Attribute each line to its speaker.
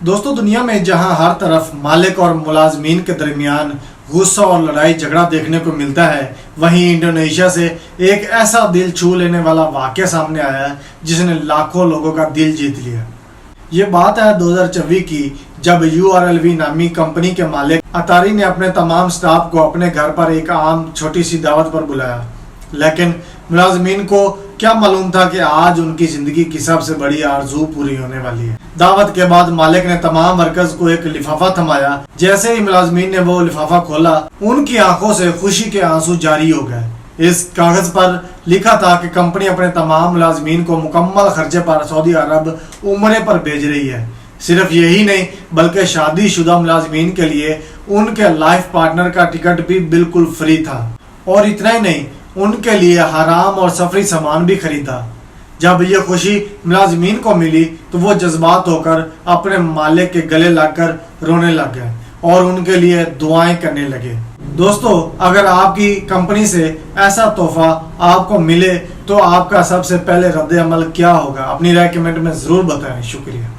Speaker 1: دوستو دنیا میں جہاں ہر طرف مالک اور ملازمین کے درمیان غصہ اور لڑائی جھگڑا دیکھنے کو ملتا ہے، وہیں انڈونیشیا سے ایک ایسا دل چھو لینے والا واقعہ سامنے آیا ہے جس نے لاکھوں لوگوں کا دل جیت لیا۔ یہ بات ہے 2024 کی، جب URLV نامی کمپنی کے مالک اتاری نے اپنے تمام سٹاف کو اپنے گھر پر ایک عام چھوٹی سی دعوت پر بلایا، لیکن ملازمین کو کیا معلوم تھا کہ آج ان کی زندگی کی سب سے بڑی آرزو پوری ہونے والی ہے۔ دعوت کے بعد مالک نے تمام ورکرز کو ایک لفافہ تھمایا۔ جیسے ہی ملازمین نے وہ لفافہ کھولا، ان کی آنکھوں سے خوشی کے آنسو جاری ہو گئے۔ اس کاغذ پر لکھا تھا کہ کمپنی اپنے تمام ملازمین کو مکمل خرچے پر سعودی عرب عمرے پر بھیج رہی ہے۔ صرف یہی نہیں بلکہ شادی شدہ ملازمین کے لیے ان کے لائف پارٹنر کا ٹکٹ بھی بالکل فری تھا، اور اتنا ہی نہیں، ان کے لیے حرام اور سفری سامان بھی خریدا۔ جب یہ خوشی ملازمین کو ملی تو وہ جذبات ہو کر اپنے مالک کے گلے لگ کر رونے لگ گئے اور ان کے لیے دعائیں کرنے لگے۔ دوستو، اگر آپ کی کمپنی سے ایسا تحفہ آپ کو ملے تو آپ کا سب سے پہلے رد عمل کیا ہوگا؟ اپنی رائے کمنٹ میں ضرور بتائیں۔ شکریہ۔